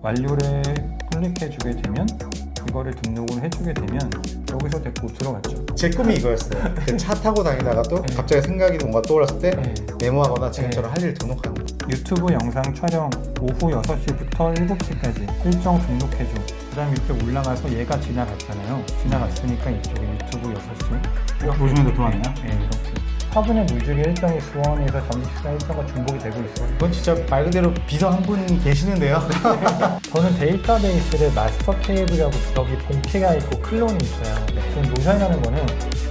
완료를 클릭해 주게 되면 이거를 등록을 해주게 되면 여기서 데리고 들어갔죠. 제 꿈이 이거였어요. 그차 타고 다니다가도 네. 갑자기 생각이 뭔가 떠올랐을 때 네. 메모하거나 지금처럼 할 일 등록하는 거. 유튜브 영상 촬영 오후 6시부터 7시까지 일정 등록해줘. 그 다음 밑에 올라가서 얘가 지나갔잖아요. 지나갔으니까 이쪽에 유튜브 6시 보시면 들어왔나요? 네, 이렇게 화분의 물주기 일정이 수원에서 점심시간 일정과 중복이 되고 있어요. 이건 진짜 말 그대로 비서 한 분 계시는데요. 저는 데이터베이스를 마스터 테이블이라고 여기 본캐가 있고 클론이 있어요. 지금 노션이라는 거는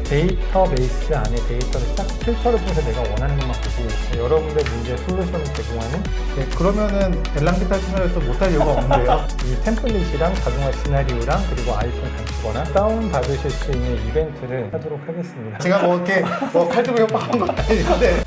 데이터베이스 안에 데이터를 딱 필터를 통해서 내가 원하는 것만 보고 여러분들 문제 솔루션을 제공하는 네, 그러면은 엘랑기타 채널에서 못할 이유가 없는데요. 이 템플릿이랑 자동화 시나리오랑 그리고 아이폰 단축거나 다운 받으실 수 있는 이벤트를 하도록 하겠습니다. 제가 뭐 이렇게 뭐 칼등 협박한 건 아닌데.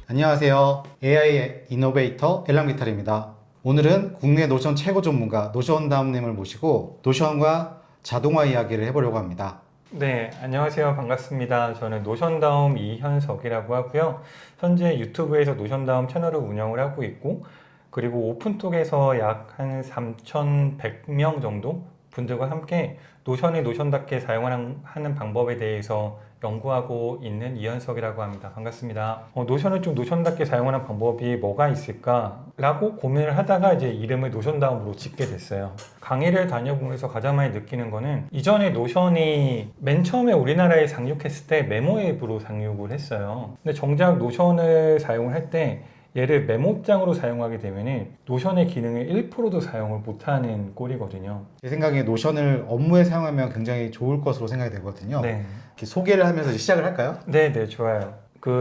안녕하세요. AI 이노베이터 엘랑기탈입니다. 오늘은 국내 노션 최고 전문가 노션다움님을 모시고 노션과 자동화 이야기를 해보려고 합니다. 네, 안녕하세요. 반갑습니다. 저는 노션다움 이현석이라고 하고요. 현재 유튜브에서 노션다움 채널을 운영을 하고 있고 그리고 오픈톡에서 약 한 3,100명 정도 분들과 함께 노션이 노션답게 사용하는 방법에 대해서 연구하고 있는 이현석이라고 합니다. 반갑습니다. 노션을 좀 노션답게 사용하는 방법이 뭐가 있을까라고 고민을 하다가 이제 이름을 노션다움으로 짓게 됐어요. 강의를 다녀보면서 가장 많이 느끼는 거는 이전에 노션이 맨 처음에 우리나라에 상륙했을 때 메모 앱으로 상륙을 했어요. 근데 정작 노션을 사용을 할 때 얘를 메모장으로 사용하게 되면 노션의 기능을 1%도 사용을 못하는 꼴이거든요. 제 생각에 노션을 업무에 사용하면 굉장히 좋을 것으로 생각이 되거든요. 네. 이렇게 소개를 하면서 시작을 할까요? 네, 좋아요.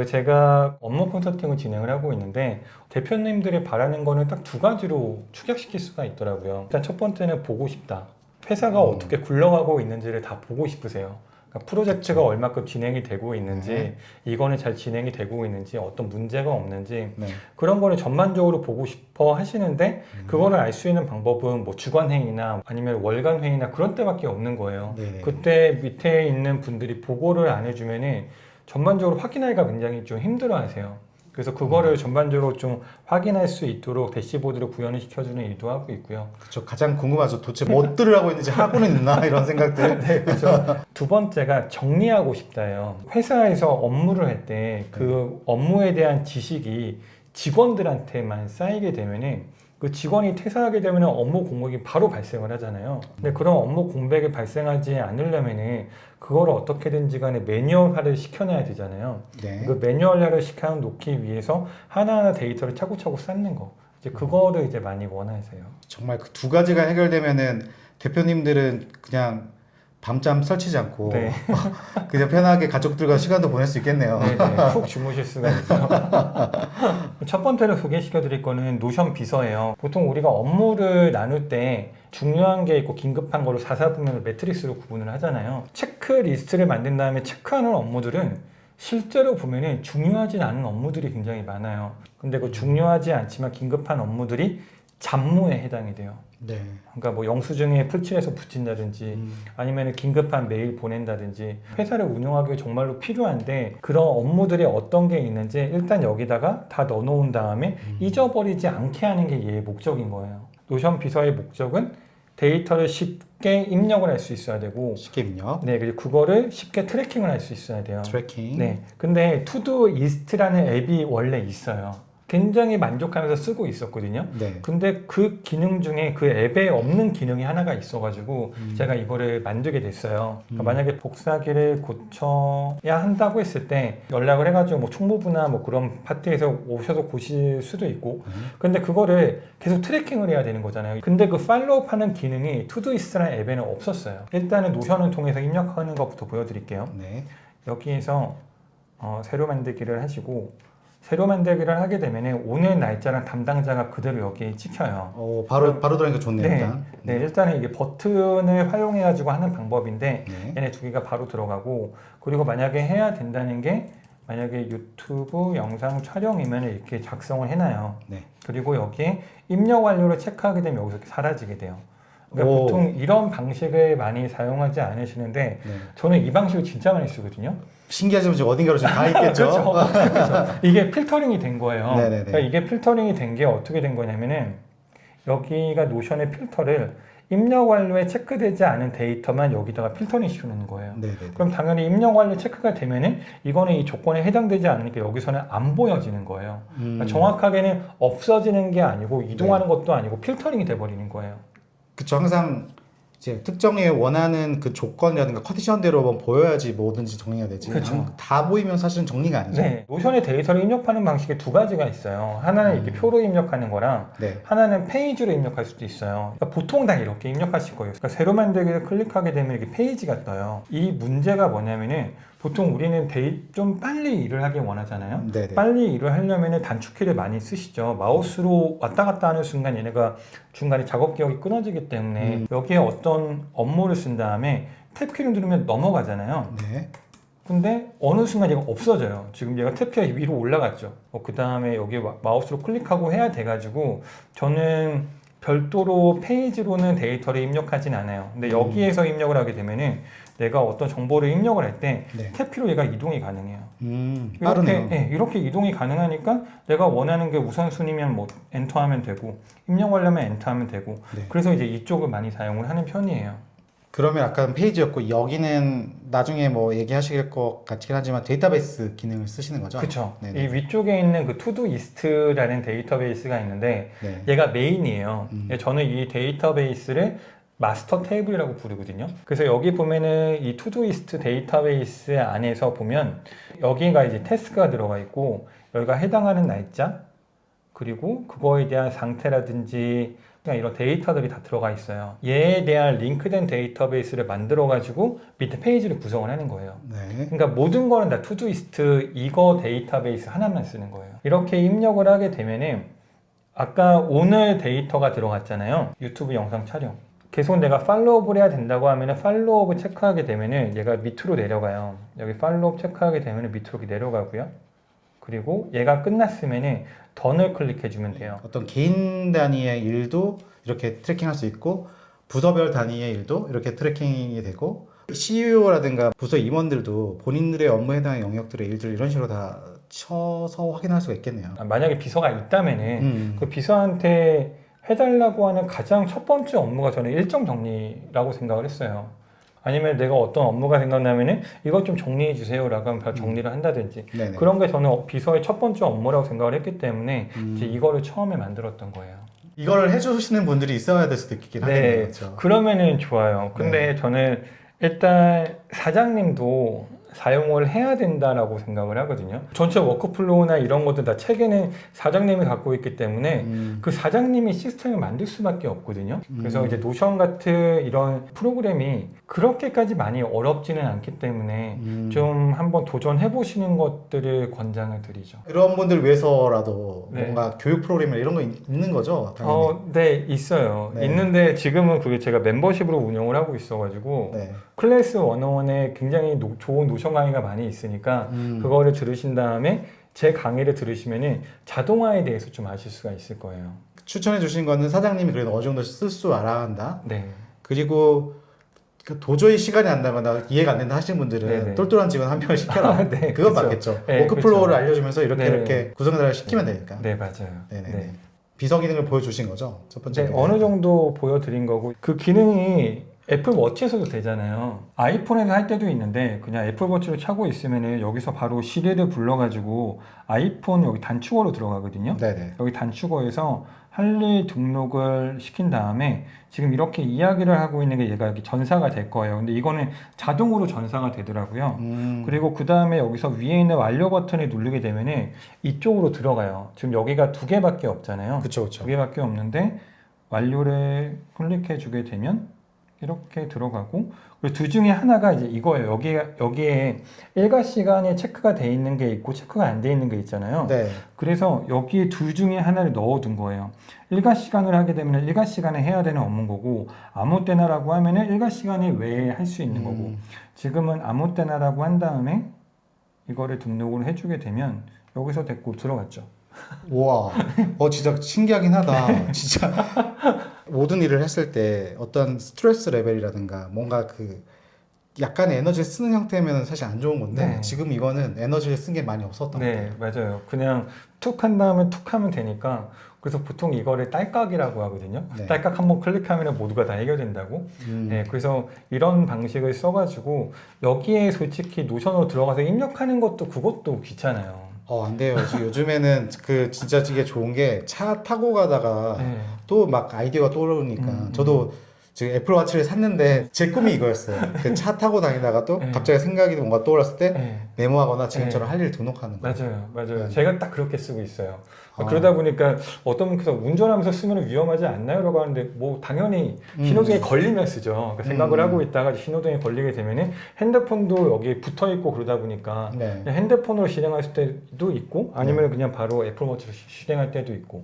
제가 업무 컨설팅을 진행을 하고 있는데 대표님들이 바라는 거는 딱 두 가지로 축약시킬 수가 있더라고요. 일단 첫 번째는 보고 싶다. 회사가 어떻게 굴러가고 있는지를 다 보고 싶으세요. 그러니까 프로젝트가 얼마큼 진행이 되고 있는지, 이거는 잘 진행이 되고 있는지, 어떤 문제가 없는지 네. 그런 거를 전반적으로 보고 싶어 하시는데 그거를 알 수 있는 방법은 뭐 주간 회의나 아니면 월간 회의나 그런 때밖에 없는 거예요. 네네. 그때 밑에 있는 분들이 보고를 안 해주면은 전반적으로 확인하기가 굉장히 좀 힘들어하세요. 그래서 그거를 전반적으로 좀 확인할 수 있도록 대시보드를 구현을 시켜주는 일도 하고 있고요. 그렇죠. 가장 궁금하죠. 도대체 뭐들을 하고 있는지 하고는 있나 이런 생각들. 네, 그렇죠. 두 번째가 정리하고 싶다예요. 회사에서 업무를 할 때 그 업무에 대한 지식이 직원들한테만 쌓이게 되면은 그 직원이 퇴사하게 되면 업무 공백이 바로 발생을 하잖아요. 근데 그런 업무 공백이 발생하지 않으려면은 그거를 어떻게든지 간에 매뉴얼화를 시켜놔야 되잖아요. 네. 그 매뉴얼화를 시켜놓기 위해서 하나하나 데이터를 차곡차곡 쌓는 거. 이제 그거를 이제 많이 원하세요. 정말 그 두 가지가 해결되면은 대표님들은 그냥 밤잠 설치지 않고 네. 그냥 편하게 가족들과 시간도 보낼 수 있겠네요. 네네, 푹 주무실 수가 있어요. 첫 번째로 소개시켜 드릴 거는 노션 비서예요. 보통 우리가 업무를 나눌 때 중요한 게 있고 긴급한 거로 4사분면을 매트릭스로 구분을 하잖아요. 체크리스트를 만든 다음에 체크하는 업무들은 실제로 보면은 중요하지 않은 업무들이 굉장히 많아요. 근데 그 중요하지 않지만 긴급한 업무들이 잡무에 해당이 돼요. 네. 그러니까 뭐 영수증에 풀칠해서 붙인다든지 아니면 긴급한 메일 보낸다든지 회사를 운영하기 정말로 필요한데 그런 업무들이 어떤 게 있는지 일단 여기다가 다 넣어놓은 다음에 잊어버리지 않게 하는 게 얘의 목적인 거예요. 노션 비서의 목적은 데이터를 쉽게 입력을 할 수 있어야 되고 쉽게 입력. 네, 그리고 그거를 쉽게 트래킹을 할 수 있어야 돼요. 트래킹. 네, 근데 투두이스트라는 앱이 원래 있어요. 굉장히 만족하면서 쓰고 있었거든요. 네. 근데 그 기능 중에 그 앱에 없는 기능이 하나가 있어가지고 제가 이거를 만들게 됐어요. 그러니까 만약에 복사기를 고쳐야 한다고 했을 때 연락을 해가지고 뭐 총무부나 뭐 그런 파트에서 오셔서 고칠 수도 있고 근데 그거를 계속 트래킹을 해야 되는 거잖아요. 근데 그 팔로우업 하는 기능이 투두이스트라는 앱에는 없었어요. 일단은 노션을 통해서 입력하는 것부터 보여드릴게요. 네. 여기에서 새로 만들기를 하시고 새로 만들기를 하게 되면 오늘 날짜랑 담당자가 그대로 여기에 찍혀요. 바로 들어가니까 좋네요. 네, 일단. 네, 일단은 이게 버튼을 활용해가지고 하는 방법인데 네. 얘네 두 개가 바로 들어가고 그리고 만약에 해야 된다는 게 만약에 유튜브 영상 촬영이면 이렇게 작성을 해놔요. 네. 그리고 여기에 입력 완료를 체크하게 되면 여기서 이렇게 사라지게 돼요. 그러니까 오. 보통 이런 방식을 많이 사용하지 않으시는데 네. 저는 이 방식을 진짜 많이 쓰거든요. 신기하지만 지금 어딘가로 지금 가 있겠죠? 그렇죠. 이게 필터링이 된 거예요. 네네네. 그러니까 이게 필터링이 된 게 어떻게 된 거냐면은 여기가 노션의 필터를 입력 완료에 체크되지 않은 데이터만 여기다가 필터링 시켜놓는 거예요. 네네. 그럼 당연히 입력 완료 체크가 되면은 이거는 이 조건에 해당되지 않으니까 여기서는 안 보여지는 거예요. 그러니까 정확하게는 없어지는 게 아니고 이동하는 것도 아니고 필터링이 돼버리는 거예요. 그쵸. 항상 이제 특정에 원하는 그 조건이라든가 컨디션대로 뭐 보여야지 뭐든지 정리가 되지. 그쵸. 다 보이면 사실은 정리가 아니죠. 네, 노션의 데이터를 입력하는 방식이 두 가지가 있어요. 하나는 이렇게 표로 입력하는 거랑 네. 하나는 페이지로 입력할 수도 있어요. 그러니까 보통 다 이렇게 입력하실 거예요. 그러니까 새로 만들기를 클릭하게 되면 이렇게 페이지가 떠요. 이 문제가 뭐냐면은 보통 우리는 좀 빨리 일을 하길 원하잖아요. 네네. 빨리 일을 하려면 단축키를 많이 쓰시죠. 마우스로 왔다 갔다 하는 순간 얘네가 중간에 작업 기억이 끊어지기 때문에 여기에 어떤 업무를 쓴 다음에 탭키를 누르면 넘어가잖아요. 네. 근데 어느 순간 얘가 없어져요. 지금 얘가 탭키가 위로 올라갔죠. 그 다음에 여기 마우스로 클릭하고 해야 돼가지고 저는 별도로 페이지로는 데이터를 입력하진 않아요. 근데 여기에서 입력을 하게 되면은 내가 어떤 정보를 입력을 할 때 네. 탭키로 얘가 이동이 가능해요. 빠르네요. 이렇게 이동이 가능하니까 내가 원하는 게 우선순위면 뭐 엔터하면 되고 입력하려면 엔터하면 되고 네. 그래서 이제 이쪽을 많이 사용을 하는 편이에요. 그러면 아까 페이지였고 여기는 나중에 뭐 얘기하실 것 같긴 하지만 데이터베이스 기능을 쓰시는 거죠? 그렇죠. 네네. 이 위쪽에 있는 그 투두이스트라는 데이터베이스가 있는데 네. 얘가 메인이에요. 저는 이 데이터베이스를 마스터 테이블이라고 부르거든요. 그래서 여기 보면은 이 투두이스트 데이터베이스 안에서 보면 여기가 이제 태스크가 들어가 있고 여기가 해당하는 날짜 그리고 그거에 대한 상태라든지 그냥 이런 데이터들이 다 들어가 있어요. 얘에 대한 링크된 데이터베이스를 만들어 가지고 밑에 페이지를 구성을 하는 거예요. 네. 그러니까 모든 거는 다 투두이스트 이거 데이터베이스 하나만 쓰는 거예요. 이렇게 입력을 하게 되면은 아까 오늘 데이터가 들어갔잖아요. 유튜브 영상 촬영. 계속 내가 팔로우업을 해야 된다고 하면은 팔로우업을 체크하게 되면은 얘가 밑으로 내려가요. 여기 팔로우업 체크하게 되면은 밑으로 이렇게 내려가고요. 그리고 얘가 끝났으면은 던을 클릭해주면 돼요. 어떤 개인 단위의 일도 이렇게 트래킹할 수 있고 부서별 단위의 일도 이렇게 트래킹이 되고 CEO라든가 부서 임원들도 본인들의 업무에 해당하는 영역들의 일들을 이런 식으로 다 쳐서 확인할 수가 있겠네요. 만약에 비서가 있다면은 그 비서한테 해달라고 하는 가장 첫 번째 업무가 저는 일정 정리라고 생각을 했어요. 아니면 내가 어떤 업무가 생각나면은 이것 좀 정리해 주세요라고 하면 바로 정리를 한다든지 네네. 그런 게 저는 비서의 첫 번째 업무라고 생각을 했기 때문에 이제 이거를 처음에 만들었던 거예요. 이거를 해주시는 분들이 있어야 될 수도 있긴 하겠네요. 네, 그렇죠? 그러면은 좋아요. 근데 저는 일단 사장님도 사용을 해야 된다라고 생각을 하거든요. 전체 워크플로우나 이런 것들 다 체계는 사장님이 갖고 있기 때문에 그 사장님이 시스템을 만들 수밖에 없거든요. 그래서 이제 노션 같은 이런 프로그램이 그렇게까지 많이 어렵지는 않기 때문에 좀 한번 도전해 보시는 것들을 권장을 드리죠. 이런 분들 위해서라도 네. 뭔가 교육 프로그램 이런 거 있는 거죠? 당연히. 네, 있어요. 네. 있는데 지금은 그게 제가 멤버십으로 운영을 하고 있어가지고 네. 클래스 101에 굉장히 좋은 노션 강의가 많이 있으니까 그거를 들으신 다음에 제 강의를 들으시면은 자동화에 대해서 좀 아실 수가 있을 거예요. 추천해 주신 거는 사장님이 그래도 어느 정도 쓸 줄 알아야 한다. 네. 그리고 도저히 시간이 안 나거나 이해가 안 된다 하시는 분들은 네네. 똘똘한 직원 한 명을 시켜라. 네, 그건 그쵸. 맞겠죠. 네, 워크플로우를 그쵸. 알려주면서 이렇게 네. 이렇게 구성을 시키면 되니까. 네, 맞아요. 네네. 네. 비서 기능을 보여주신 거죠? 첫 번째. 네, 어느 정도 보여드린 거고 그 기능이 애플 워치에서도 되잖아요. 아이폰에서 할 때도 있는데 그냥 애플 워치를 차고 있으면은 여기서 바로 시리를 불러가지고 아이폰 여기 단축어로 들어가거든요. 네네. 여기 단축어에서 할 일 등록을 시킨 다음에 지금 이렇게 이야기를 하고 있는 게 얘가 여기 전사가 될 거예요. 근데 이거는 자동으로 전사가 되더라고요. 그리고 그 다음에 여기서 위에 있는 완료 버튼을 누르게 되면은 이쪽으로 들어가요. 지금 여기가 두 개밖에 없잖아요. 그쵸, 두 그쵸. 개밖에 없는데 완료를 클릭해 주게 되면 이렇게 들어가고 그리고 둘 중에 하나가 이제 이거예요. 여기에 일과 시간에 체크가 돼 있는 게 있고 체크가 안 돼 있는 게 있잖아요. 네. 그래서 여기 둘 중에 하나를 넣어둔 거예요. 일과 시간을 하게 되면 일과 시간에 해야 되는 업무인 거고 아무 때나라고 하면은 일과 시간에 외에 할 수 있는 거고 지금은 아무 때나라고 한 다음에 이거를 등록을 해주게 되면 여기서 됐고 들어갔죠. 우와. 진짜 신기하긴 하다. 진짜. 모든 일을 했을 때 어떤 스트레스 레벨이라든가 뭔가 그 약간의 에너지를 쓰는 형태면 사실 안 좋은 건데 네. 지금 이거는 에너지를 쓴 게 많이 없었던 것 네, 같아요. 맞아요. 그냥 툭 한 다음에 툭 하면 되니까. 그래서 보통 이거를 딸깍이라고 하거든요. 네. 딸깍 한번 클릭하면 모두가 다 해결된다고. 네, 그래서 이런 방식을 써가지고 여기에 솔직히 노션으로 들어가서 입력하는 것도 그것도 귀찮아요. 안 돼요. 지금 요즘에는 그 진짜 이게 좋은 게 차 타고 가다가 네. 또 막 아이디어가 떠오르니까 저도 지금 애플워치를 샀는데 제 꿈이 이거였어요. 그 차 타고 다니다가 또 네. 갑자기 생각이 뭔가 떠올랐을 때 네. 메모하거나 지금처럼 할 일 등록하는 거예요. 맞아요, 맞아요. 네. 제가 딱 그렇게 쓰고 있어요. 아. 그러다 보니까 어떤 분께서 운전하면서 쓰면 위험하지 않나요? 라고 하는데 뭐 당연히 신호등에 걸리면 쓰죠. 그러니까 생각을 하고 있다가 신호등에 걸리게 되면은 핸드폰도 여기에 붙어 있고 그러다 보니까 네. 그냥 핸드폰으로 실행할 때도 있고 아니면 그냥 바로 애플워치로 실행할 때도 있고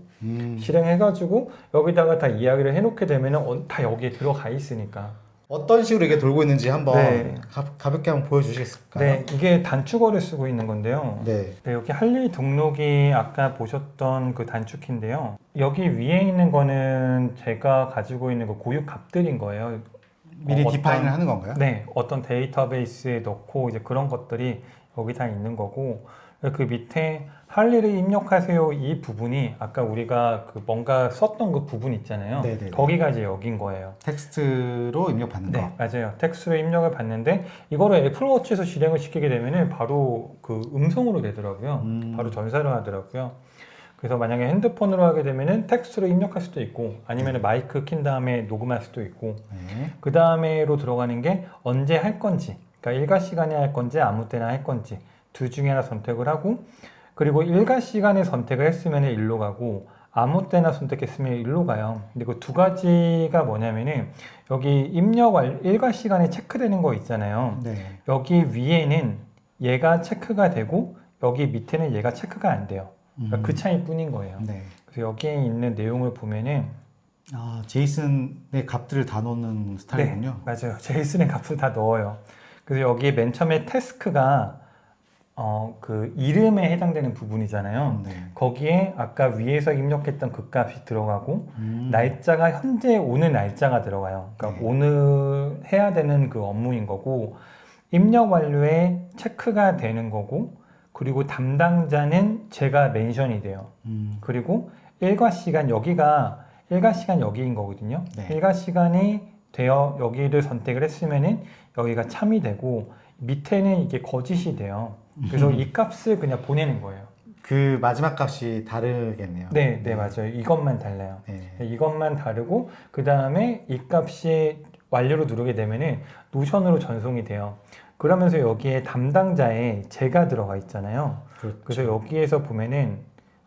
실행해가지고 여기다가 다 이야기를 해놓게 되면은 다 여기에 들어가 있으니까. 어떤 식으로 이게 돌고 있는지 한번 네. 가볍게 한번 보여주시겠을까요? 네, 이게 단축어를 쓰고 있는 건데요. 네. 네, 여기 할리 등록이 아까 보셨던 그 단축키인데요. 여기 위에 있는 거는 제가 가지고 있는 그 고유 값들인 거예요. 미리 디파인을 하는 건가요? 네, 어떤 데이터베이스에 넣고 이제 그런 것들이 여기 다 있는 거고 그 밑에 할리를 입력하세요 이 부분이 아까 우리가 그 뭔가 썼던 그 부분 있잖아요. 네네네. 거기가 이제 여긴 거예요. 텍스트로 입력받는 네, 거. 맞아요. 텍스트로 입력을 받는데 이거를 애플워치에서 실행을 시키게 되면은 바로 그 음성으로 되더라고요. 바로 전사를 하더라고요. 그래서 만약에 핸드폰으로 하게 되면은 텍스트로 입력할 수도 있고 아니면 마이크 킨 다음에 녹음할 수도 있고 네. 그 다음에로 들어가는 게 언제 할 건지 그러니까 일과 시간에 할 건지 아무 때나 할 건지 둘 중에 하나 선택을 하고 그리고 일과 시간에 선택을 했으면 일로 가고 아무 때나 선택했으면 일로 가요. 근데 그 두 가지가 뭐냐면은 여기 일과 시간에 체크되는 거 있잖아요. 네. 여기 위에는 얘가 체크가 되고 여기 밑에는 얘가 체크가 안 돼요. 그러니까 그 차이뿐인 거예요. 네. 그래서 여기에 있는 내용을 보면은 제이슨의 값들을 다 넣는 스타일이군요. 네, 맞아요. 제이슨의 값을 다 넣어요. 그래서 여기에 맨 처음에 태스크가 그 이름에 해당되는 부분이잖아요. 네. 거기에 아까 위에서 입력했던 그 값이 들어가고 날짜가 현재 오늘 날짜가 들어가요. 그러니까 네. 오늘 해야 되는 그 업무인 거고 입력 완료에 체크가 되는 거고 그리고 담당자는 제가 멘션이 돼요. 그리고 일과 시간 여기가 일과 시간 여기인 거거든요. 네. 일과 시간이 되어 여기를 선택을 했으면은 여기가 참이 되고 밑에는 이게 거짓이 돼요. 그래서 이 값을 그냥 보내는 거예요. 그 마지막 값이 다르겠네요. 네, 네, 맞아요. 이것만 달라요. 네. 이것만 다르고 그 다음에 이 값이 완료로 누르게 되면은 노션으로 전송이 돼요. 그러면서 여기에 담당자에 제가 들어가 있잖아요. 그렇죠. 그래서 여기에서 보면은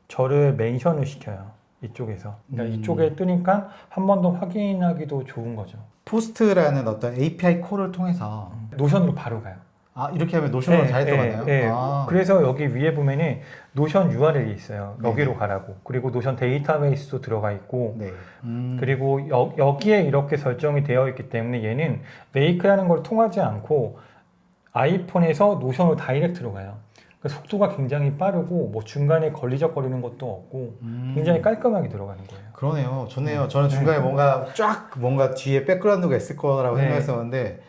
저를 멘션을 시켜요. 이쪽에서. 그러니까 이쪽에 뜨니까 한 번 더 확인하기도 좋은 거죠. 포스트라는 어떤 API 콜을 통해서 노션으로 바로 가요. 이렇게 하면 노션으로 네, 잘 들어가나요? 네. 그래서 여기 위에 보면은 노션 URL이 있어요. 네. 여기로 가라고. 그리고 노션 데이터베이스도 들어가 있고 네. 그리고 여기에 이렇게 설정이 되어 있기 때문에 얘는 메이크라는 걸 통하지 않고 아이폰에서 노션으로 다이렉트로 가요. 그러니까 속도가 굉장히 빠르고 뭐 중간에 걸리적거리는 것도 없고 굉장히 깔끔하게 들어가는 거예요. 그러네요. 좋네요. 저는 중간에 뭔가 뒤에 백그라운드가 있을 거라고 네. 생각했었는데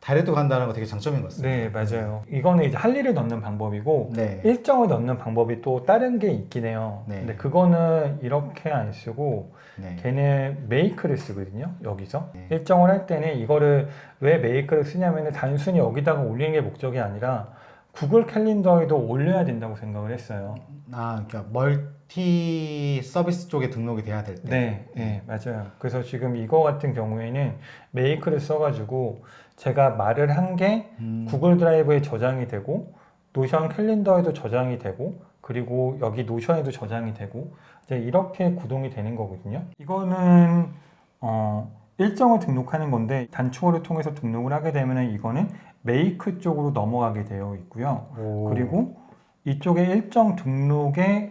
다이렉트 간다는 거 되게 장점인 것 같습니다. 네, 맞아요. 이거는 이제 할리를 넣는 방법이고 네. 일정을 넣는 방법이 또 다른 게 있긴 해요. 네. 근데 그거는 이렇게 안 쓰고 네. 걔는 메이크를 쓰거든요. 여기서 네. 일정을 할 때는 이거를 왜 메이크를 쓰냐면은 단순히 여기다가 올리는 게 목적이 아니라 구글 캘린더에도 올려야 된다고 생각을 했어요. 그러니까 멀티 서비스 쪽에 등록이 돼야 될 때. 네, 네, 맞아요. 그래서 지금 이거 같은 경우에는 메이크를 써가지고 제가 말을 한 게 구글 드라이브에 저장이 되고 노션 캘린더에도 저장이 되고 그리고 여기 노션에도 저장이 되고 이제 이렇게 구동이 되는 거거든요. 이거는 일정을 등록하는 건데 단축어를 통해서 등록을 하게 되면 이거는 메이크 쪽으로 넘어가게 되어 있고요. 그리고 이쪽에 일정이 등록이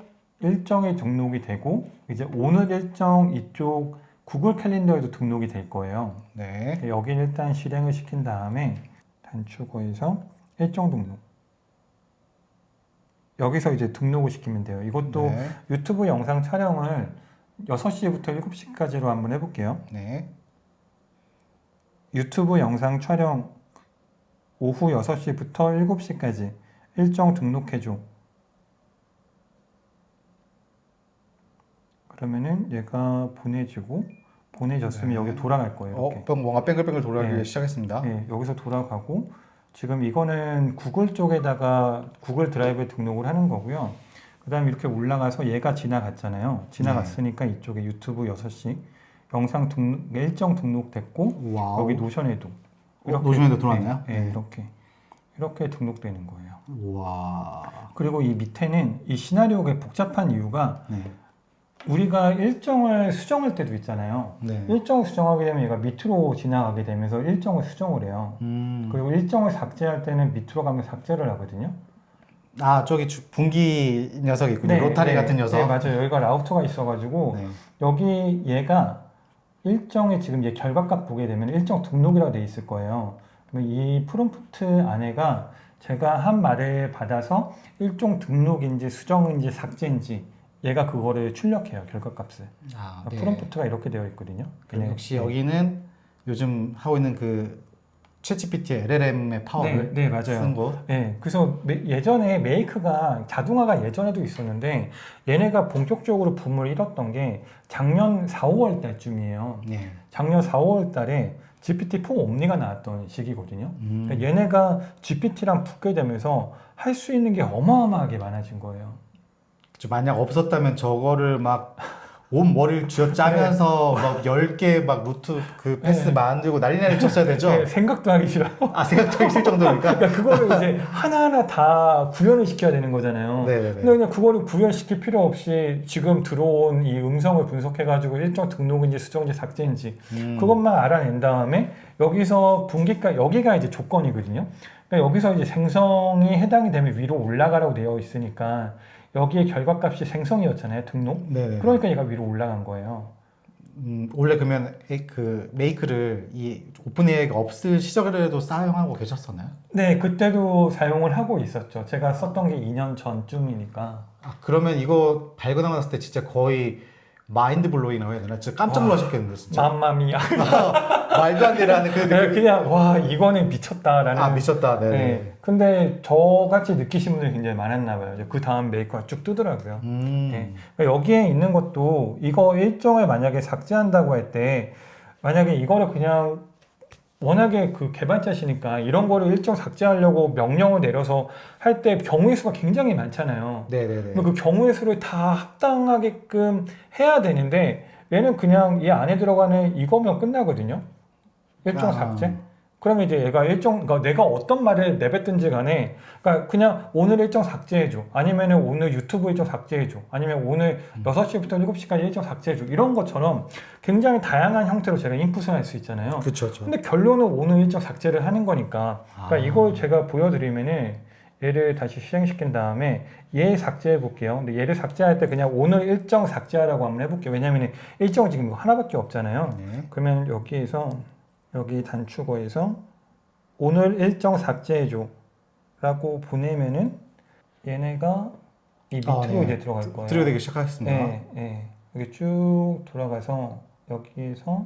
되고 이제 오늘 일정 이쪽 구글 캘린더에도 등록이 될 거예요. 네. 여기는 일단 실행을 시킨 다음에 단축어에서 일정 등록 여기서 이제 등록을 시키면 돼요. 이것도 네. 유튜브 영상 촬영을 6시부터 7시까지로 한번 해볼게요. 네. 유튜브 영상 촬영 오후 6시부터 7시까지 일정 등록해줘. 그러면은 얘가 보내졌으면 네. 여기 돌아갈 거예요. 이렇게. 뭔가 뱅글뱅글 돌아가기 네. 시작했습니다. 네, 여기서 돌아가고 지금 이거는 구글 쪽에다가 구글 드라이브에 등록을 하는 거고요. 그 다음에 이렇게 올라가서 얘가 지나갔잖아요. 지나갔으니까 이쪽에 유튜브 6시 영상 일정 등록됐고 와우. 여기 노션에도 노션에도 들어왔나요? 네, 이렇게 등록되는 거예요. 와. 그리고 이 밑에는 이 시나리오가 복잡한 이유가 네. 우리가 일정을 수정할 때도 있잖아요. 네. 일정을 수정하게 되면 얘가 밑으로 지나가게 되면서 일정을 수정을 해요. 그리고 일정을 삭제할 때는 밑으로 가면 삭제를 하거든요. 아, 저기 분기 녀석이 있군요. 로타리 같은 녀석. 네, 맞아요. 여기가 라우터가 있어가지고 네. 여기 얘가 일정의 지금 얘 결과값 보게 되면 일정 등록이라고 돼 있을 거예요. 그러면 이 프롬프트 안에가 제가 한 말을 받아서 일정 등록인지 수정인지 삭제인지 얘가 그거를 출력해요. 결과값을. 아, 네. 네. 프롬프트가 이렇게 되어 있거든요. 그냥 역시 여기는 요즘 하고 있는 그 챗GPT LLM의 파워를 네, 맞아요. 쓴 거. 네, 그래서 예전에 메이크가 자동화가 예전에도 있었는데 얘네가 본격적으로 붐을 일었던 게 작년 4, 5월 달쯤이에요. 네. 작년 4, 5월 달에 GPT-4 옴니가 나왔던 시기거든요. 그러니까 얘네가 GPT랑 붙게 되면서 할 수 있는 게 어마어마하게 많아진 거예요. 만약 없었다면 저거를 막 온 머리를 쥐어짜면서 막 10개 막 루트 그 패스 네. 만들고 난리 쳤어야 되죠? 네, 생각도 하기 싫어요. 아, 생각하기 싫을 정도니까? 그러니까 그거를 이제 하나하나 다 구현을 시켜야 되는 거잖아요. 네네네. 근데 그냥 그거를 구현시킬 필요 없이 지금 들어온 이 음성을 분석해가지고 일정 등록인지 수정인지 삭제인지 그것만 알아낸 다음에 여기서 분기가 여기가 이제 조건이거든요. 그러니까 여기서 이제 생성이 해당이 되면 위로 올라가라고 되어 있으니까 여기에 결과값이 생성이었잖아요. 등록. 네네. 그러니까 얘가 위로 올라간 거예요. 원래 그러면 그 메이크를 이 오픈 AI가 없을 시절에도 사용하고 계셨었나요? 네, 그때도 사용을 하고 있었죠. 제가 썼던 게 2년 전쯤이니까. 아, 그러면 이거 발견하고 났을 때 진짜 거의 마인드 블로잉이라고 해야 되나? 진짜 깜짝 놀라셨겠는데 진짜. 맘마미야. 말도 안 되라는 그 네, 그냥 와 이거는 미쳤다라는. 아, 미쳤다. 네. 네. 근데 저같이 느끼신 분들이 굉장히 많았나 봐요. 그 다음 메이커가 쭉 뜨더라고요. 네. 그러니까 여기에 있는 것도 이거 일정을 만약에 삭제한다고 할 때 만약에 이거를 그냥 워낙에 그 개발자시니까 이런 거를 일정 삭제하려고 명령을 내려서 할 때 경우의 수가 굉장히 많잖아요. 네네네. 그 경우의 수를 다 합당하게끔 해야 되는데 얘는 그냥 이 안에 들어가는 이거면 끝나거든요. 일정 아. 삭제. 그러면 이제 얘가 그러니까 내가 어떤 말을 내뱉든지 간에, 그러니까 그냥 오늘 일정 삭제해줘. 아니면은 오늘 유튜브 일정 삭제해줘. 아니면 오늘 6시부터 7시까지 일정 삭제해줘. 이런 것처럼 굉장히 다양한 형태로 제가 인풋을 할 수 있잖아요. 그렇죠. 근데 결론은 오늘 일정 삭제를 하는 거니까. 그러니까 이걸 제가 보여드리면은 얘를 다시 실행시킨 다음에 얘 삭제해 볼게요. 근데 얘를 삭제할 때 그냥 오늘 일정 삭제하라고 한번 해볼게요. 왜냐면 일정은 지금 하나밖에 없잖아요. 네. 그러면 여기에서 여기 단축어에서 오늘 일정 삭제해줘 라고 보내면은 얘네가 이 밑으로 네. 이제 들어갈 거예요. 들여되기 시작하겠습니다. 네, 네. 여기 쭉 돌아가서 여기서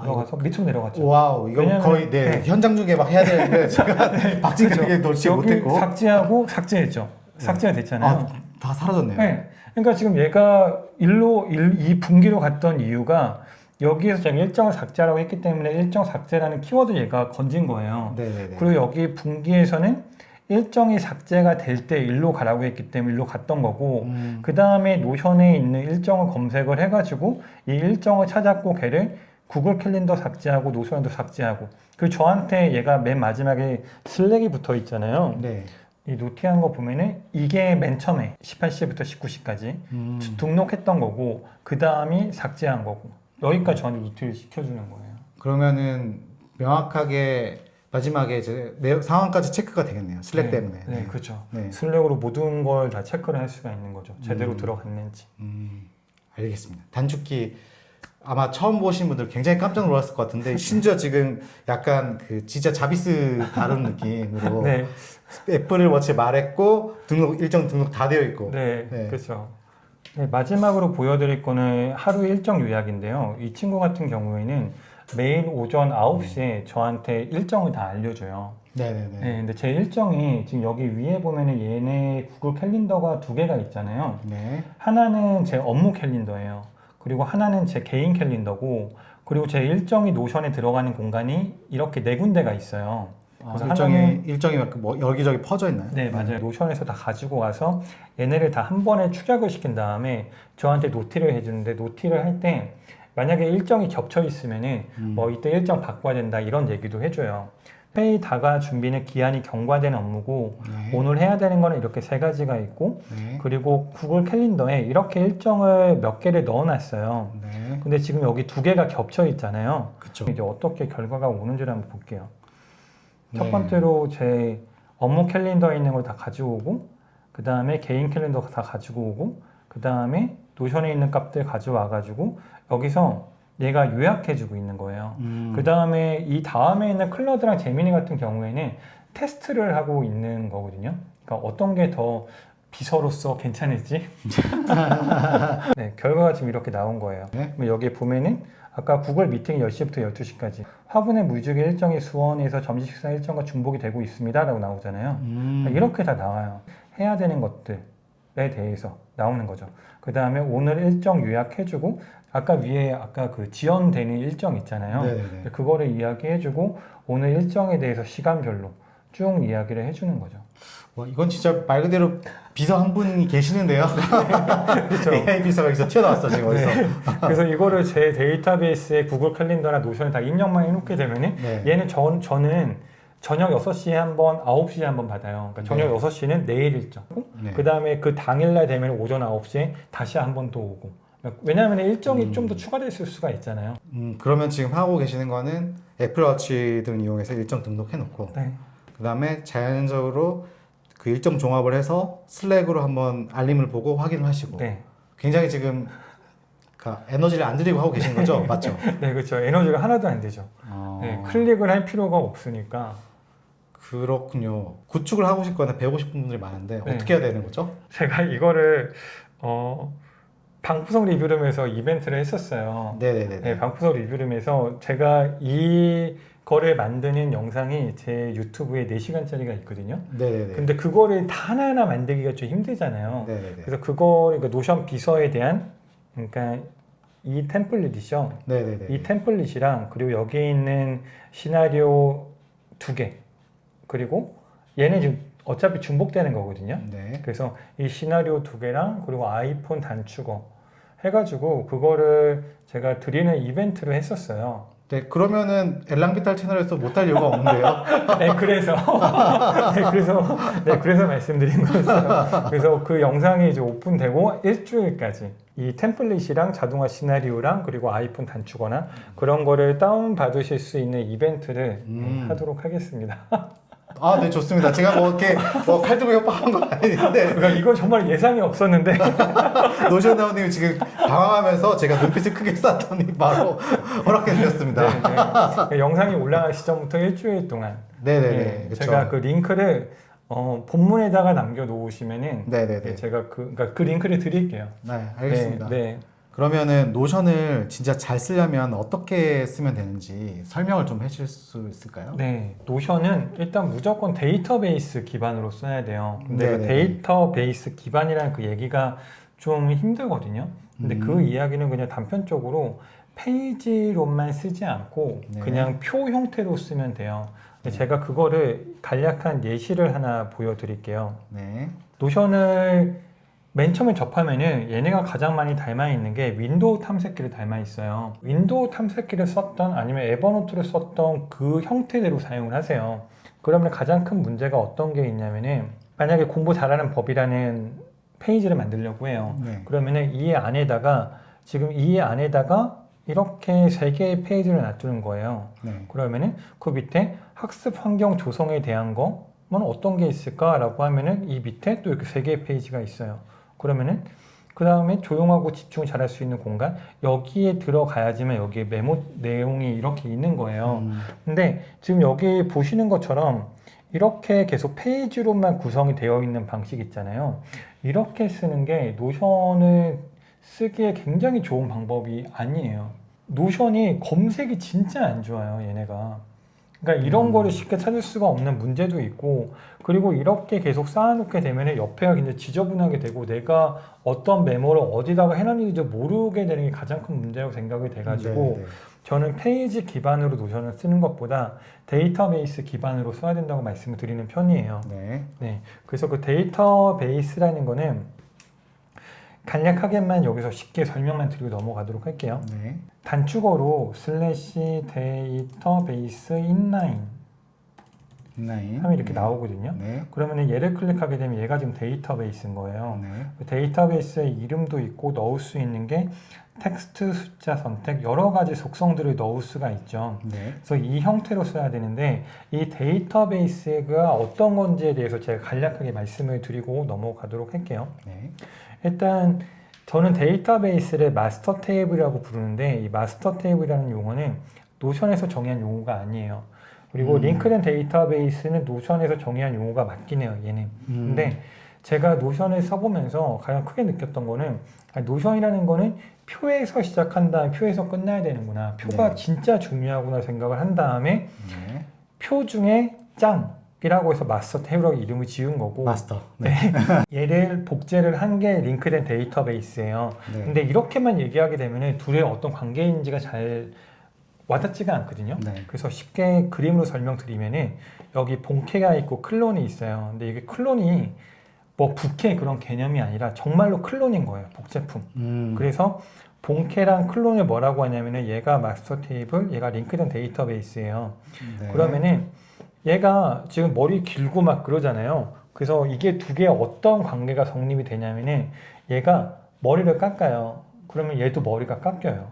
들어가서 밑으로 내려갔죠. 와우, 이거 왜냐면- 거의 네, 현장 중계 막 해야 되는데 제가 박진감에 놓지 여기 못했고. 삭제하고 삭제했죠. 삭제가 됐잖아요. 아, 다 사라졌네요. 네. 그러니까 지금 얘가 이 분기로 갔던 이유가 여기에서 제가 일정을 삭제하라고 했기 때문에 일정 삭제라는 키워드 얘가 건진 거예요. 네네네. 그리고 여기 분기에서는 일정이 삭제가 될 때 일로 가라고 했기 때문에 일로 갔던 거고 그 다음에 노션에 있는 일정을 검색을 해가지고 이 일정을 찾았고 걔를 구글 캘린더 삭제하고 노션도 삭제하고 그리고 저한테 얘가 맨 마지막에 슬랙이 붙어 있잖아요. 네. 이 노티한 거 보면은 이게 맨 처음에 18시부터 19시까지 등록했던 거고 그 다음이 삭제한 거고 여기까지 저한테 노티를 시켜주는 거예요. 그러면은 명확하게 마지막에 이제 상황까지 체크가 되겠네요. 슬랙 때문에. 네, 그렇죠. 네. 슬랙으로 모든 걸 다 체크를 할 수가 있는 거죠. 제대로 들어갔는지. 알겠습니다. 단축키 아마 처음 보신 분들 굉장히 깜짝 놀랐을 것 같은데 심지어 지금 약간 그 진짜 자비스 다룬 느낌으로 네, 애플 워치 말했고 일정 등록 다 되어 있고. 네, 네. 그렇죠. 네, 마지막으로 보여드릴 거는 하루 일정 요약인데요. 이 친구 같은 경우에는 매일 오전 9시에 저한테 일정을 다 알려줘요. 네네네. 네, 근데 제 일정이 지금 여기 위에 보면은 얘네 구글 캘린더가 두 개가 있잖아요. 네. 하나는 제 업무 캘린더예요. 그리고 하나는 제 개인 캘린더고, 그리고 제 일정이 노션에 들어가는 공간이 이렇게 네 군데가 있어요. 그래서 일정이 뭐 여기저기 퍼져 있나요? 네, 맞아요. 노션에서 다 가지고 와서 얘네를 다 한 번에 축약을 시킨 다음에 저한테 노티를 해주는데, 노티를 할 때 만약에 일정이 겹쳐 있으면은 뭐 이때 일정 바꿔야 된다 이런 얘기도 해줘요. 회의 다가 준비는 기한이 경과된 업무고, 네. 오늘 해야 되는 거는 이렇게 세 가지가 있고, 네. 그리고 구글 캘린더에 이렇게 일정을 몇 개를 넣어놨어요. 네. 근데 지금 여기 두 개가 겹쳐 있잖아요. 그쵸. 이제 어떻게 결과가 오는지를 한번 볼게요. 첫 네. 번째로 제 업무 캘린더에 있는 걸 다 가지고 오고, 그 다음에 개인 캘린더 다 가지고 오고, 그 다음에 노션에 있는 값들 가져와 가지고 여기서 얘가 요약해주고 있는 거예요. 그 다음에 이 다음에 있는 클라우드랑 제미니 같은 경우에는 테스트를 하고 있는 거거든요. 그러니까 어떤 게 더 비서로서 괜찮을지. 네, 결과가 지금 이렇게 나온 거예요. 네. 그럼 여기 보면은 아까 구글 미팅이 10시부터 12시까지, 화분의 물주기 일정이 수원에서 점심 식사 일정과 중복이 되고 있습니다 라고 나오잖아요. 이렇게 다 나와요. 해야 되는 것들에 대해서 나오는 거죠. 그 다음에 오늘 일정 요약해주고, 아까 위에 아까 그 지연되는 일정 있잖아요. 네네네. 그거를 이야기해주고, 오늘 일정에 대해서 시간별로 쭉 이야기를 해주는 거죠. 와, 이건 진짜 말 그대로 비서 한 분이 계시는데요. 그렇죠. AI 비서가 여기서 튀어나왔어 지금 어디서. 그래서 이거를 제 데이터베이스에 구글 캘린더나 노션에 다 입력만 해놓게 되면은 네. 얘는 저는 저녁 6시에 한 번, 9시에 한 번 받아요. 그러니까 저녁 네. 6시는 내일 일정. 네. 그 다음에 그 당일날 되면 오전 9시에 다시 한 번 또 오고. 왜냐하면 일정이 좀 더 추가됐을 수가 있잖아요. 그러면 지금 하고 계시는 거는 애플워치 등 이용해서 일정 등록해놓고, 네. 그 다음에 자연적으로 그 일정 종합을 해서 슬랙으로 한번 알림을 보고 확인을 하시고, 네. 굉장히 지금 에너지를 안 들이고 하고 계신 거죠? 맞죠? 네, 그렇죠. 에너지가 하나도 안 되죠. 네, 클릭을 할 필요가 없으니까. 그렇군요. 구축을 하고 싶거나 배우고 싶은 분들이 많은데 네. 어떻게 해야 되는 거죠? 제가 이거를 방구석 리뷰룸에서 이벤트를 했었어요. 네네네. 네, 방구석 리뷰룸에서 제가 이거를 만드는 영상이 제 유튜브에 4시간짜리가 있거든요. 네네네. 근데 그거를 다 하나하나 만들기가 좀 힘들잖아요. 네네네. 그래서 그러니까 노션 비서에 대한, 그러니까 이 템플릿이죠. 네네네. 이 템플릿이랑, 그리고 여기 있는 시나리오 2개, 그리고 얘는 지금 어차피 중복되는 거거든요. 네. 그래서 이 시나리오 2개랑 그리고 아이폰 단축어 해가지고 그거를 제가 드리는 이벤트를 했었어요. 네, 그러면은 엘랑비탈 채널에서 못할 이유가 없는데요. 네, 그래서 말씀드린 거였어요. 그래서 그 영상이 이제 오픈되고 일주일까지 이 템플릿이랑 자동화 시나리오랑 그리고 아이폰 단축어나 그런 거를 다운 받으실 수 있는 이벤트를 하도록 하겠습니다. 아, 네, 좋습니다. 제가 뭐 이렇게 칼 들고 협박한 건 아닌데, 그러니까 이건 정말 예상이 없었는데 노션 나우님이 지금 당황하면서 제가 눈빛을 크게 쐈더니 바로 허락해 주셨습니다. 네. 영상이 올라갈 시점부터 일주일 동안 네네네. 예, 그쵸. 제가 그 링크를 본문에다가 남겨 놓으시면은 네네네. 예, 제가 그러니까 그 링크를 드릴게요. 네, 알겠습니다. 네, 네. 그러면은 노션을 진짜 잘 쓰려면 어떻게 쓰면 되는지 설명을 좀 해주실 수 있을까요? 네, 노션은 일단 무조건 데이터베이스 기반으로 써야 돼요. 근데 그 네네네. 데이터베이스 기반이라는 그 얘기가 좀 힘들거든요. 근데 그 이야기는 그냥 단편적으로 페이지로만 쓰지 않고 네. 그냥 표 형태로 쓰면 돼요. 근데 제가 그거를 간략한 예시를 하나 보여드릴게요. 네. 노션을 맨 처음에 접하면은 얘네가 가장 많이 닮아 있는 게 윈도우 탐색기를 닮아 있어요. 윈도우 탐색기를 썼던 아니면 에버노트를 썼던 그 형태대로 사용을 하세요. 그러면 가장 큰 문제가 어떤 게 있냐면은, 만약에 공부 잘하는 법이라는 페이지를 만들려고 해요. 네. 그러면은 이 안에다가 이렇게 3개의 페이지를 놔두는 거예요. 네. 그러면은 그 밑에 학습 환경 조성에 대한 거는 어떤 게 있을까라고 하면은 이 밑에 또 이렇게 3개의 페이지가 있어요. 그러면은 그 다음에 조용하고 집중을 잘할 수 있는 공간, 여기에 들어가야지만 여기에 메모 내용이 이렇게 있는 거예요. 근데 지금 여기 보시는 것처럼 이렇게 계속 페이지로만 구성이 되어 있는 방식 있잖아요. 이렇게 쓰는 게 노션을 쓰기에 굉장히 좋은 방법이 아니에요. 노션이 검색이 진짜 안 좋아요, 얘네가. 그러니까 이런 거를 쉽게 찾을 수가 없는 문제도 있고, 그리고 이렇게 계속 쌓아놓게 되면 옆에가 굉장히 지저분하게 되고, 내가 어떤 메모를 어디다가 해놨는지 모르게 되는 게 가장 큰 문제라고 생각이 돼가지고, 네. 저는 페이지 기반으로 노션을 쓰는 것보다 데이터베이스 기반으로 써야 된다고 말씀을 드리는 편이에요. 네. 네, 그래서 그 데이터베이스라는 거는 간략하게만 여기서 쉽게 설명만 드리고 넘어가도록 할게요. 네. 단축어로 슬래시 데이터베이스 인라인 인라인. 하면 이렇게 네. 나오거든요. 네. 그러면 얘를 클릭하게 되면 얘가 지금 데이터베이스인 거예요. 네. 데이터베이스의 이름도 있고 넣을 수 있는 게 텍스트, 숫자, 선택 여러 가지 속성들을 넣을 수가 있죠. 네. 그래서 이 형태로 써야 되는데 이 데이터베이스가 어떤 건지에 대해서 제가 간략하게 말씀을 드리고 넘어가도록 할게요. 네. 일단 저는 데이터베이스를 마스터 테이블이라고 부르는데 이 마스터 테이블이라는 용어는 노션에서 정의한 용어가 아니에요. 그리고 링크된 데이터베이스는 노션에서 정의한 용어가 맞긴 해요, 얘는. 근데 제가 노션을 써보면서 가장 크게 느꼈던 거는 노션이라는 거는 표에서 시작한 다음에 표에서 끝나야 되는구나. 표가 네. 진짜 중요하구나 생각을 한 다음에 네. 표 중에 짱이라고 해서 마스터 테이블이라고 이름을 지은 거고 마스터. 네. 얘를 복제를 한 게 링크된 데이터베이스예요. 네. 근데 이렇게만 얘기하게 되면 둘의 어떤 관계인지가 잘 와닿지가 않거든요. 네. 그래서 쉽게 그림으로 설명드리면은 여기 본캐가 있고 클론이 있어요. 근데 이게 클론이 뭐 부캐 그런 개념이 아니라 정말로 클론인 거예요. 복제품. 그래서 본캐랑 클론을 뭐라고 하냐면은 얘가 마스터 테이블, 얘가 링크된 데이터베이스예요. 네. 그러면은 얘가 지금 머리 길고 막 그러잖아요. 그래서 이게 두 개의 어떤 관계가 성립이 되냐면은 얘가 머리를 깎아요. 그러면 얘도 머리가 깎여요.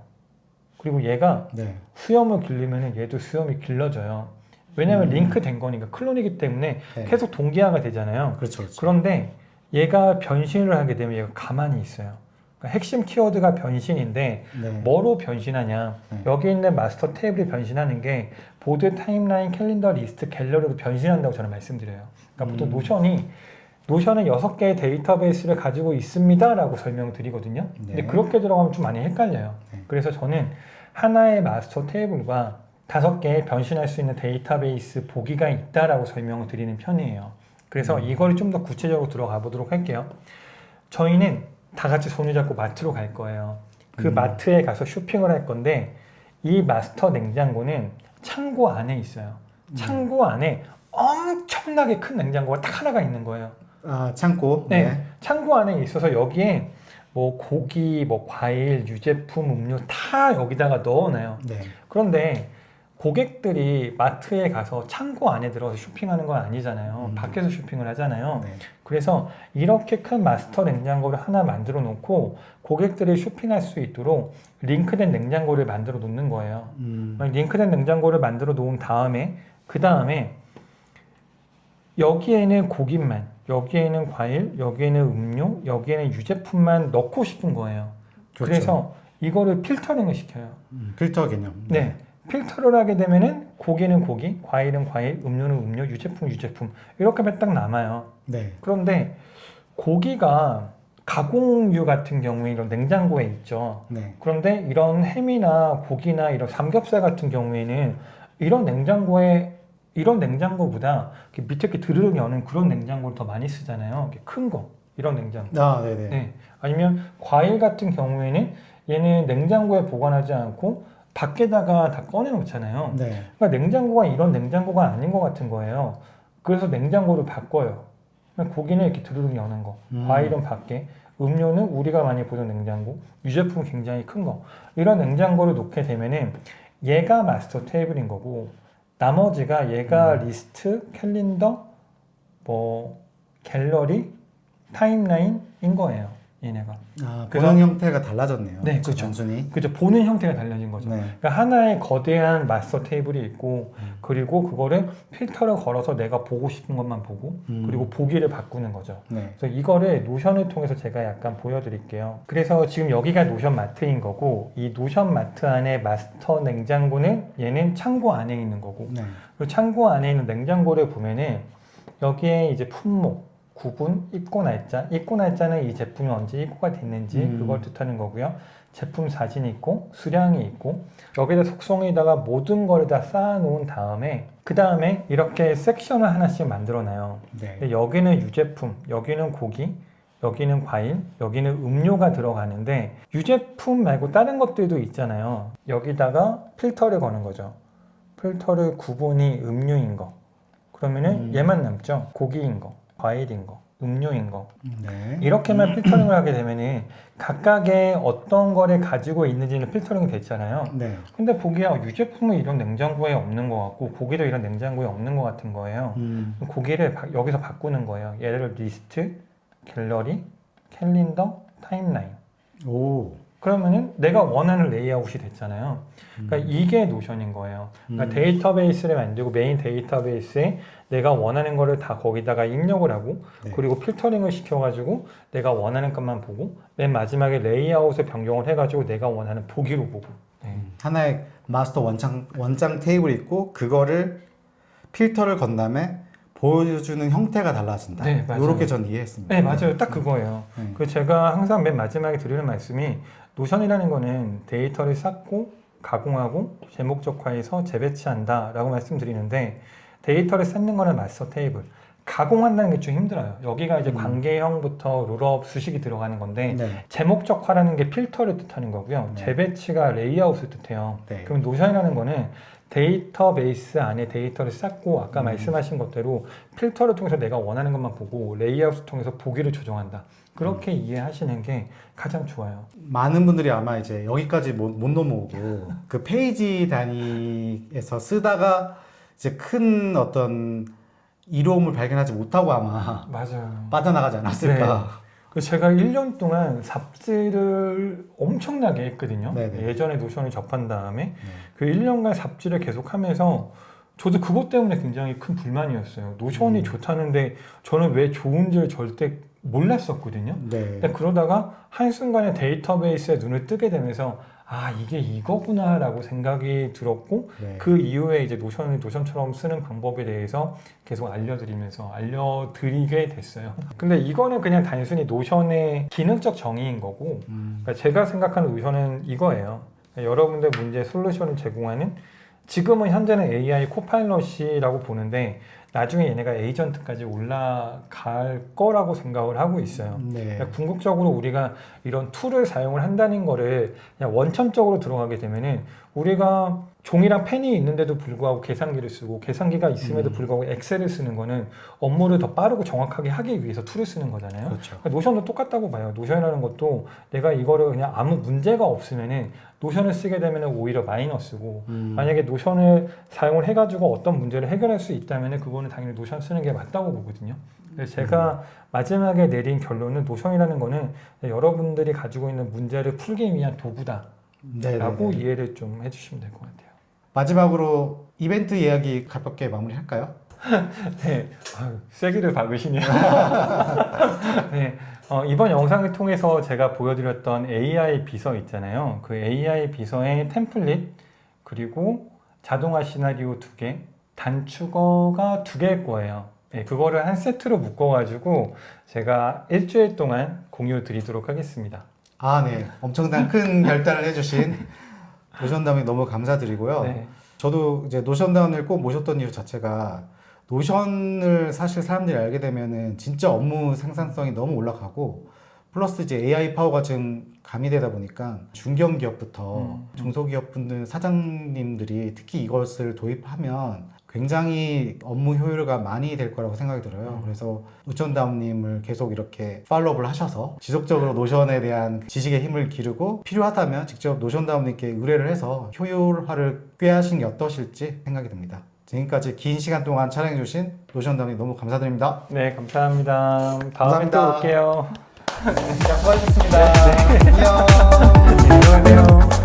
그리고 얘가 네. 수염을 길리면은 얘도 수염이 길러져요. 왜냐하면 링크된 거니까 클론이기 때문에 네. 계속 동기화가 되잖아요. 그렇죠. 그렇죠. 그런데 얘가 변신을 하게 되면 얘가 가만히 있어요. 그러니까 핵심 키워드가 변신인데 네. 뭐로 변신하냐? 네. 여기 있는 마스터 테이블이 변신하는 게 보드, 타임라인, 캘린더, 리스트, 갤러리로 변신한다고 저는 말씀드려요. 그러니까 보통 노션은 6개의 데이터베이스를 가지고 있습니다 라고 설명드리거든요. 근데 네. 그렇게 들어가면 좀 많이 헷갈려요. 네. 그래서 저는 하나의 마스터 테이블과 5개의 변신할 수 있는 데이터베이스 보기가 있다라고 설명을 드리는 편이에요. 그래서 이걸 좀 더 구체적으로 들어가 보도록 할게요. 저희는 다 같이 손을 잡고 마트로 갈 거예요. 그 마트에 가서 쇼핑을 할 건데 이 마스터 냉장고는 창고 안에 있어요. 창고 안에 엄청나게 큰 냉장고가 딱 하나가 있는 거예요. 아, 창고. 네, 네. 창고 안에 있어서 여기에 뭐 고기, 뭐 과일, 유제품, 음료 다 여기다가 넣어놔요. 네. 그런데 고객들이 마트에 가서 창고 안에 들어가서 쇼핑하는 건 아니잖아요. 밖에서 쇼핑을 하잖아요. 네. 그래서 이렇게 큰 마스터 냉장고를 하나 만들어 놓고 고객들이 쇼핑할 수 있도록 링크된 냉장고를 만들어 놓는 거예요. 링크된 냉장고를 만들어 놓은 다음에 그 다음에 여기에는 고기만, 여기에는 과일, 여기에는 음료, 여기에는 유제품만 넣고 싶은 거예요. 그렇죠. 그래서 이거를 필터링을 시켜요. 필터 개념. 네. 필터를 하게 되면은 고기는 고기, 과일은 과일, 음료는 음료, 유제품, 유제품 이렇게만 딱 남아요. 네. 그런데 고기가 가공류 같은 경우에 이런 냉장고에 있죠. 네. 그런데 이런 햄이나 고기나 이런 삼겹살 같은 경우에는 이런 냉장고보다 이렇게 밑에 이렇게 드르륵 여는 그런 냉장고를 더 많이 쓰잖아요. 이렇게 큰 거, 이런 냉장고. 아, 네네. 네. 아니면 과일 같은 경우에는 얘는 냉장고에 보관하지 않고 밖에다가 다 꺼내 놓잖아요. 네. 그러니까 냉장고가 이런 냉장고가 아닌 것 같은 거예요. 그래서 냉장고를 바꿔요. 고기는 이렇게 드르륵 여는 거, 과일은 밖에, 음료는 우리가 많이 보던 냉장고, 유제품은 굉장히 큰 거. 이런 냉장고를 놓게 되면은 얘가 마스터 테이블인 거고 나머지가 얘가 리스트, 캘린더, 뭐 갤러리, 타임라인인 거예요. 얘네가. 보는 형태가 달라졌네요. 네, 그렇죠. 단순히. 그죠. 보는 형태가 달라진 거죠. 네. 그러니까 하나의 거대한 마스터 테이블이 있고, 그리고 그거를 필터를 걸어서 내가 보고 싶은 것만 보고, 그리고 보기를 바꾸는 거죠. 네. 그래서 이거를 노션을 통해서 제가 약간 보여드릴게요. 그래서 지금 여기가 노션 마트인 거고, 이 노션 마트 안에 마스터 냉장고는 얘는 창고 안에 있는 거고, 네. 그리고 창고 안에 있는 냉장고를 보면은 여기에 이제 품목, 구분, 입고 날짜. 입고 날짜는 이 제품이 언제 입고가 됐는지 그걸 뜻하는 거고요. 제품 사진이 있고 수량이 있고 여기다 속성에다가 모든 거를 다 쌓아놓은 다음에 그 다음에 이렇게 섹션을 하나씩 만들어놔요. 네. 여기는 유제품, 여기는 고기, 여기는 과일, 여기는 음료가 들어가는데 유제품 말고 다른 것들도 있잖아요. 여기다가 필터를 거는 거죠. 필터를 구분이 음료인 거. 그러면은 얘만 남죠. 고기인 거, 과일인 거, 음료인 거. 네. 이렇게만 필터링을 하게 되면은 각각의 어떤 거를 가지고 있는지는 필터링이 됐잖아요. 네. 근데 보기야 유제품은 이런 냉장고에 없는 것 같고 고기도 이런 냉장고에 없는 것 같은 거예요. 고기를 여기서 바꾸는 거예요. 예를 들어 리스트, 갤러리, 캘린더, 타임라인. 오. 그러면은 내가 원하는 레이아웃이 됐잖아요. 그러니까 이게 노션인 거예요. 그러니까 데이터베이스를 만들고 메인 데이터베이스에 내가 원하는 거를 다 거기다가 입력을 하고 네. 그리고 필터링을 시켜가지고 내가 원하는 것만 보고 맨 마지막에 레이아웃을 변경을 해가지고 내가 원하는 보기로 보고. 네. 하나의 마스터 원장 테이블이 있고 그거를 필터를 건 다음에 보여주는 형태가 달라진다. 네, 맞아요. 이렇게 전 이해했습니다. 네, 맞아요. 딱 그거예요. 네. 그 제가 항상 맨 마지막에 드리는 말씀이 노션이라는 거는 데이터를 쌓고 가공하고 제목적화해서 재배치한다 라고 말씀드리는데 데이터를 쌓는 거는 마스터 테이블, 가공한다는 게 좀 힘들어요. 여기가 이제 관계형부터 룰업 수식이 들어가는 건데 네. 제목적화라는 게 필터를 뜻하는 거고요. 네. 재배치가 레이아웃을 뜻해요. 네. 그럼 노션이라는 거는 데이터베이스 안에 데이터를 쌓고 아까 말씀하신 것대로 필터를 통해서 내가 원하는 것만 보고 레이아웃을 통해서 보기를 조정한다. 그렇게 이해하시는 게 가장 좋아요. 많은 분들이 아마 이제 여기까지 못 넘어오고 그 페이지 단위에서 쓰다가 이제 큰 어떤 이로움을 발견하지 못하고 아마 맞아요. 빠져나가지 않았을까. 그래서 제가 1년 동안 삽질을 엄청나게 했거든요. 네네. 예전에 노션을 접한 다음에 그 1년간 삽질을 계속 하면서 저도 그것 때문에 굉장히 큰 불만이었어요. 노션이 좋다는데 저는 왜 좋은지를 절대 몰랐었거든요. 네. 근데 그러다가 한순간에 데이터베이스에 눈을 뜨게 되면서 아 이게 이거구나 라고 생각이 들었고 네. 그 이후에 이제 노션을 노션처럼 쓰는 방법에 대해서 계속 알려드리게 됐어요. 근데 이거는 그냥 단순히 노션의 기능적 정의인 거고 그러니까 제가 생각하는 노션은 이거예요. 그러니까 여러분들 문제 솔루션을 제공하는 지금은 현재는 AI 코파일럿이라고 보는데 나중에 얘네가 에이전트까지 올라갈 거라고 생각을 하고 있어요. 네. 그러니까 궁극적으로 우리가 이런 툴을 사용을 한다는 거를 그냥 원천적으로 들어가게 되면은 우리가 종이랑 펜이 있는데도 불구하고 계산기를 쓰고 계산기가 있음에도 불구하고 엑셀을 쓰는 거는 업무를 더 빠르고 정확하게 하기 위해서 툴을 쓰는 거잖아요. 그렇죠. 그러니까 노션도 똑같다고 봐요. 노션이라는 것도 내가 이거를 그냥 아무 문제가 없으면은 노션을 쓰게 되면은 오히려 마이너스고 만약에 노션을 사용을 해가지고 어떤 문제를 해결할 수 있다면은 그거는 당연히 노션 쓰는 게 맞다고 보거든요. 그래서 제가 마지막에 내린 결론은 노션이라는 거는 여러분들이 가지고 있는 문제를 풀기 위한 도구다. 라고 네네네. 이해를 좀 해주시면 될 것 같아요. 마지막으로 이벤트 이야기 가볍게 마무리할까요? 네, 세기를 박으시네요. 네, 이번 영상을 통해서 제가 보여드렸던 AI 비서 있잖아요. 그 AI 비서의 템플릿 그리고 자동화 시나리오 2개, 단축어가 2개일 거예요. 네, 그거를 한 세트로 묶어가지고 제가 일주일 동안 공유 드리도록 하겠습니다. 아, 네. 엄청난 큰 결단을 해주신 노션다운에 너무 감사드리고요. 네. 저도 이제 노션다운을 꼭 모셨던 이유 자체가 노션을 사실 사람들이 알게 되면은 진짜 업무 생산성이 너무 올라가고 플러스 이제 AI 파워가 지금 가미되다 보니까 중견기업부터 중소기업 분들 사장님들이 특히 이것을 도입하면 굉장히 업무 효율가 많이 될 거라고 생각이 들어요. 그래서 노션다운님을 계속 이렇게 팔로우를 하셔서 지속적으로 노션에 대한 지식의 힘을 기르고 필요하다면 직접 노션다운님께 의뢰를 해서 효율화를 꾀하시는 게 어떠실지 생각이 듭니다. 지금까지 긴 시간 동안 촬영해주신 노션다운님 너무 감사드립니다. 네, 감사합니다. 다음에 감사합니다. 또 올게요. 수고하셨습니다. 안녕. 안녕하세요.